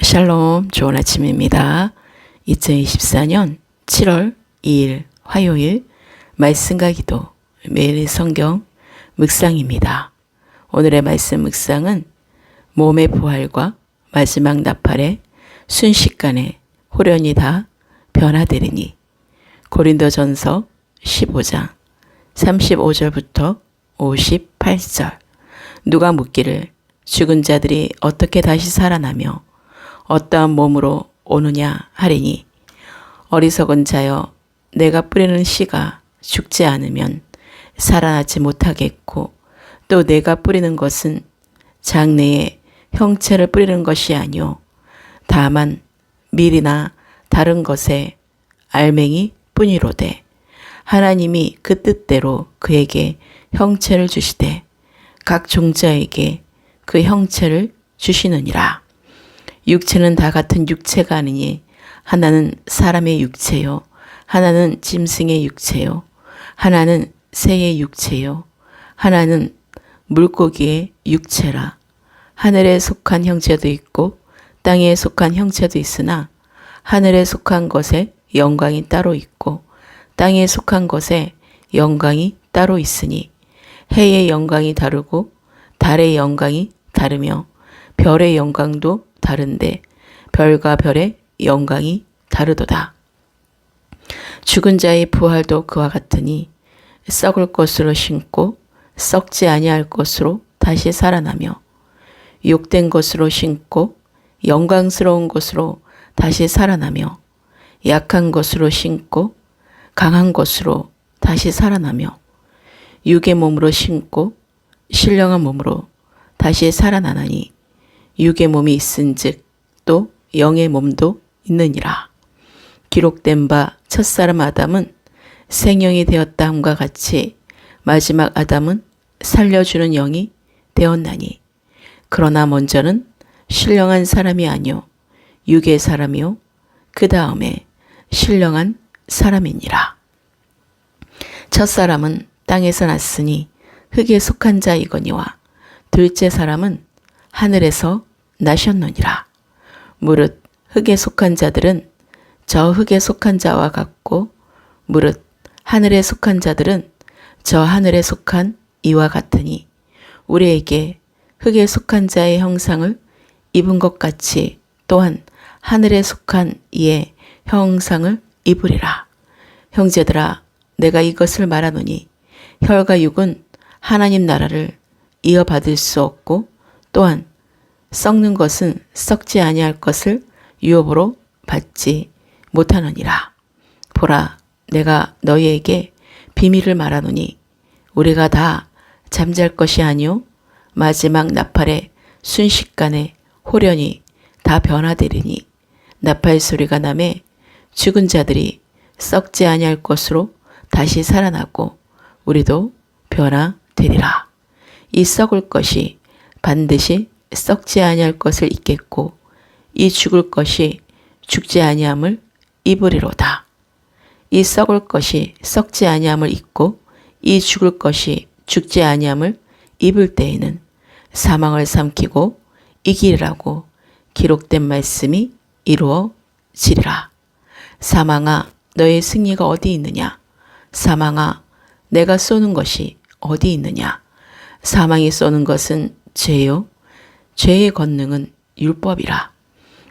샬롬, 좋은 아침입니다. 2024년 7월 2일 화요일 말씀과 기도 매일 성경 묵상입니다. 오늘의 말씀 묵상은 몸의 부활과 마지막 나팔의 순식간에 홀연히 다 변화되리니 고린도전서 15장 35절부터 58절. 누가 묻기를 죽은 자들이 어떻게 다시 살아나며 어떠한 몸으로 오느냐 하리니 어리석은 자여 내가 뿌리는 씨가 죽지 않으면 살아나지 못하겠고 또 내가 뿌리는 것은 장래에 형체를 뿌리는 것이 아니요 다만 밀이나 다른 것에 알맹이 뿐이로되 하나님이 그 뜻대로 그에게 형체를 주시되 각 종자에게 그 형체를 주시느니라. 육체는 다 같은 육체가 아니니 하나는 사람의 육체요 하나는 짐승의 육체요 하나는 새의 육체요 하나는 물고기의 육체라. 하늘에 속한 형체도 있고 땅에 속한 형체도 있으나 하늘에 속한 것에 영광이 따로 있고 땅에 속한 것에 영광이 따로 있으니 해의 영광이 다르고 달의 영광이 다르며 별의 영광도 다른데 별과 별의 영광이 다르도다. 죽은 자의 부활도 그와 같으니 썩을 것으로 심고 썩지 아니할 것으로 다시 살아나며 욕된 것으로 심고 영광스러운 것으로 다시 살아나며 약한 것으로 심고 강한 것으로 다시 살아나며 육의 몸으로 심고 신령한 몸으로 다시 살아나나니 육의 몸이 있은즉 또 영의 몸도 있느니라. 기록된 바 첫사람 아담은 생명이 되었다 함과 같이 마지막 아담은 살려주는 영이 되었나니 그러나 먼저는 신령한 사람이 아니요 육의 사람이요 그 다음에 신령한 사람이니라. 첫사람은 땅에서 났으니 흙에 속한 자이거니와 둘째 사람은 하늘에서 나셨느니라. 무릇 흙에 속한 자들은 저 흙에 속한 자와 같고 무릇 하늘에 속한 자들은 저 하늘에 속한 이와 같으니 우리에게 흙에 속한 자의 형상을 입은 것 같이 또한 하늘에 속한 이의 형상을 입으리라. 형제들아 내가 이것을 말하노니 혈과 육은 하나님 나라를 이어받을 수 없고 또한 썩는 것은 썩지 아니할 것을 유업으로 받지 못하느니라. 보라 내가 너희에게 비밀을 말하노니 우리가 다 잠잘 것이 아니요 마지막 나팔의 순식간에 홀연히 다 변화되리니 나팔 소리가 나매 죽은 자들이 썩지 아니할 것으로 다시 살아나고 우리도 변화되리라. 이 썩을 것이 반드시 썩지 아니할 것을 입겠고 이 죽을 것이 죽지 아니함을 입으리로다. 이 썩을 것이 썩지 아니함을 입고 이 죽을 것이 죽지 아니함을 입을 때에는 사망을 삼키고 이기리라고 기록된 말씀이 이루어지리라. 사망아 너의 승리가 어디 있느냐? 사망아 내가 쏘는 것이 어디 있느냐? 사망이 쏘는 것은 죄요 죄의 권능은 율법이라.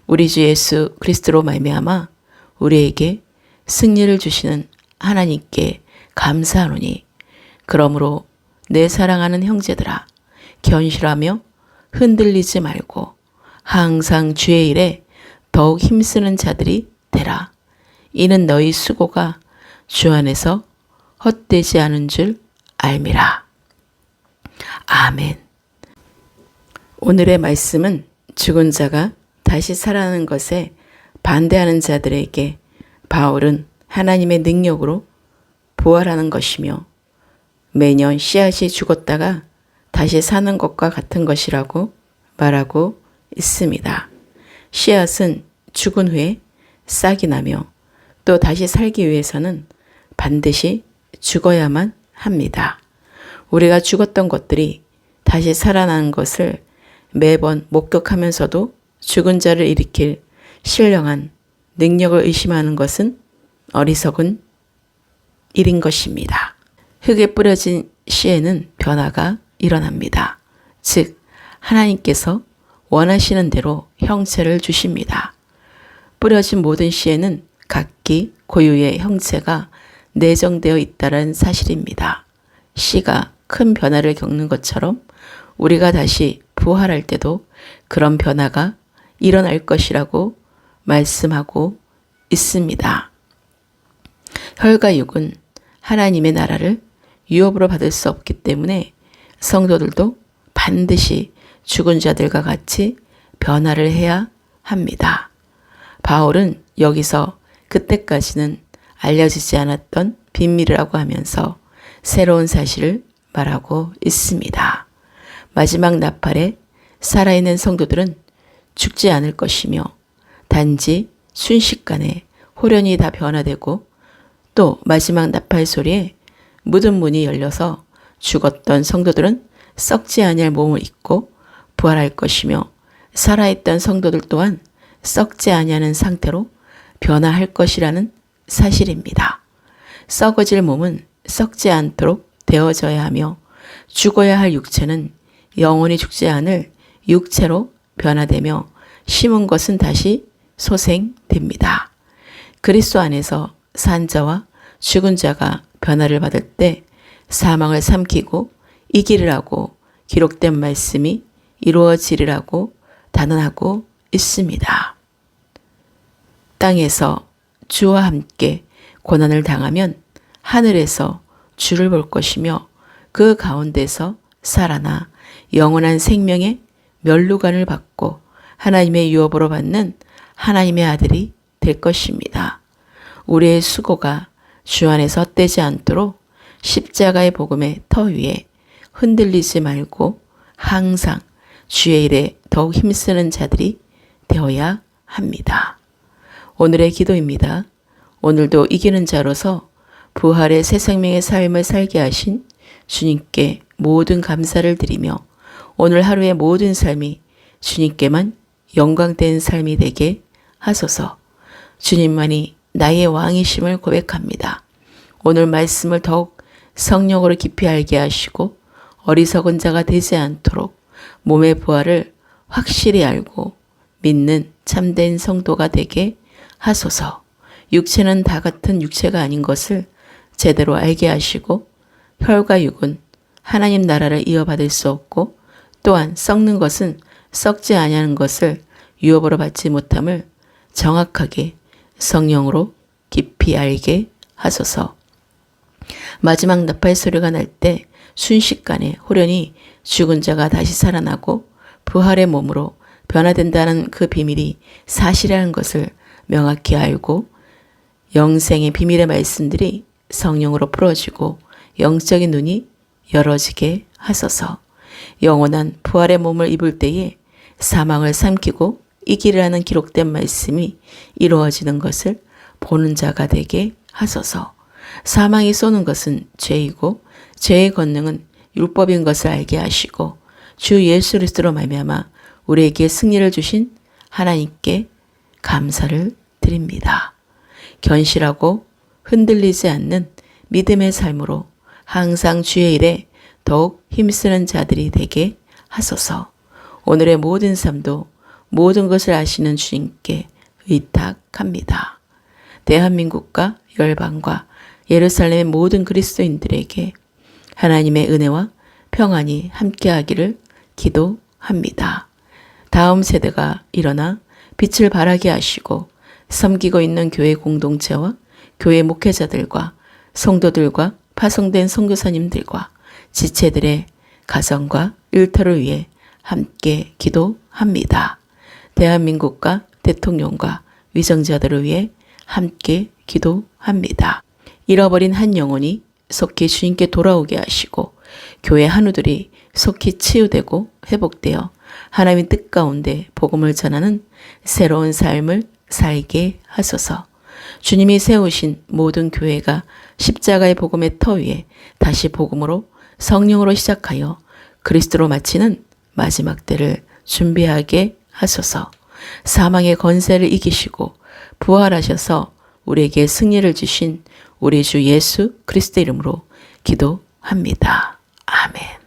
우리 주 예수 그리스도로 말미암아 우리에게 승리를 주시는 하나님께 감사하노니 그러므로 내 사랑하는 형제들아 견실하며 흔들리지 말고 항상 주의 일에 더욱 힘쓰는 자들이 되라. 이는 너희 수고가 주 안에서 헛되지 않은 줄 알미라. 아멘. 오늘의 말씀은 죽은 자가 다시 살아나는 것에 반대하는 자들에게 바울은 하나님의 능력으로 부활하는 것이며 매년 씨앗이 죽었다가 다시 사는 것과 같은 것이라고 말하고 있습니다. 씨앗은 죽은 후에 싹이 나며 또 다시 살기 위해서는 반드시 죽어야만 합니다. 우리가 죽었던 것들이 다시 살아나는 것을 매번 목격하면서도 죽은 자를 일으킬 신령한 능력을 의심하는 것은 어리석은 일인 것입니다. 흙에 뿌려진 씨에는 변화가 일어납니다. 즉 하나님께서 원하시는 대로 형체를 주십니다. 뿌려진 모든 씨에는 각기 고유의 형체가 내정되어 있다는 사실입니다. 씨가 큰 변화를 겪는 것처럼 우리가 다시 부활할 때도 그런 변화가 일어날 것이라고 말씀하고 있습니다. 혈과 육은 하나님의 나라를 유업으로 받을 수 없기 때문에 성도들도 반드시 죽은 자들과 같이 변화를 해야 합니다. 바울은 여기서 그때까지는 알려지지 않았던 비밀이라고 하면서 새로운 사실을 말하고 있습니다. 마지막 나팔에 살아있는 성도들은 죽지 않을 것이며 단지 순식간에 홀연히 다 변화되고 또 마지막 나팔 소리에 묻은 문이 열려서 죽었던 성도들은 썩지 아니할 몸을 입고 부활할 것이며 살아있던 성도들 또한 썩지 아니하는 상태로 변화할 것이라는 사실입니다. 썩어질 몸은 썩지 않도록 되어져야 하며 죽어야 할 육체는 영원히 죽지 않을 육체로 변화되며 심은 것은 다시 소생됩니다. 그리스도 안에서 산 자와 죽은 자가 변화를 받을 때 사망을 삼키고 이기리라고 기록된 말씀이 이루어지리라고 단언하고 있습니다. 땅에서 주와 함께 고난을 당하면 하늘에서 주를 볼 것이며 그 가운데서 살아나 영원한 생명의 면류관을 받고 하나님의 유업으로 받는 하나님의 아들이 될 것입니다. 우리의 수고가 주 안에서 헛되지 않도록 십자가의 복음의 터 위에 흔들리지 말고 항상 주의 일에 더욱 힘쓰는 자들이 되어야 합니다. 오늘의 기도입니다. 오늘도 이기는 자로서 부활의 새 생명의 삶을 살게 하신 주님께 모든 감사를 드리며 오늘 하루의 모든 삶이 주님께만 영광된 삶이 되게 하소서. 주님만이 나의 왕이심을 고백합니다. 오늘 말씀을 더욱 성령으로 깊이 알게 하시고 어리석은 자가 되지 않도록 몸의 부활을 확실히 알고 믿는 참된 성도가 되게 하소서. 육체는 다 같은 육체가 아닌 것을 제대로 알게 하시고 혈과 육은 하나님 나라를 이어받을 수 없고 또한 썩는 것은 썩지 아니하는 것을 유업으로 받지 못함을 정확하게 성령으로 깊이 알게 하소서. 마지막 나팔 소리가 날 때 순식간에 호련히 죽은 자가 다시 살아나고 부활의 몸으로 변화된다는 그 비밀이 사실이라는 것을 명확히 알고 영생의 비밀의 말씀들이 성령으로 풀어지고 영적인 눈이 열어지게 하소서. 영원한 부활의 몸을 입을 때에 사망을 삼키고 이기리라는 기록된 말씀이 이루어지는 것을 보는 자가 되게 하소서. 사망이 쏘는 것은 죄이고 죄의 권능은 율법인 것을 알게 하시고 주 예수 그리스도로 말미암아 우리에게 승리를 주신 하나님께 감사를 드립니다. 견실하고 흔들리지 않는 믿음의 삶으로 항상 주의 일에 더욱 힘쓰는 자들이 되게 하소서. 오늘의 모든 삶도 모든 것을 아시는 주님께 의탁합니다. 대한민국과 열방과 예루살렘의 모든 그리스도인들에게 하나님의 은혜와 평안이 함께하기를 기도합니다. 다음 세대가 일어나 빛을 발하게 하시고 섬기고 있는 교회 공동체와 교회 목회자들과 성도들과 파송된 선교사님들과 지체들의 가정과 일터를 위해 함께 기도합니다. 대한민국과 대통령과 위정자들을 위해 함께 기도합니다. 잃어버린 한 영혼이 속히 주님께 돌아오게 하시고 교회 한우들이 속히 치유되고 회복되어 하나님의 뜻 가운데 복음을 전하는 새로운 삶을 살게 하소서. 주님이 세우신 모든 교회가 십자가의 복음의 터 위에 다시 복음으로 성령으로 시작하여 그리스도로 마치는 마지막 때를 준비하게 하소서. 사망의 권세를 이기시고 부활하셔서 우리에게 승리를 주신 우리 주 예수 그리스도 이름으로 기도합니다. 아멘.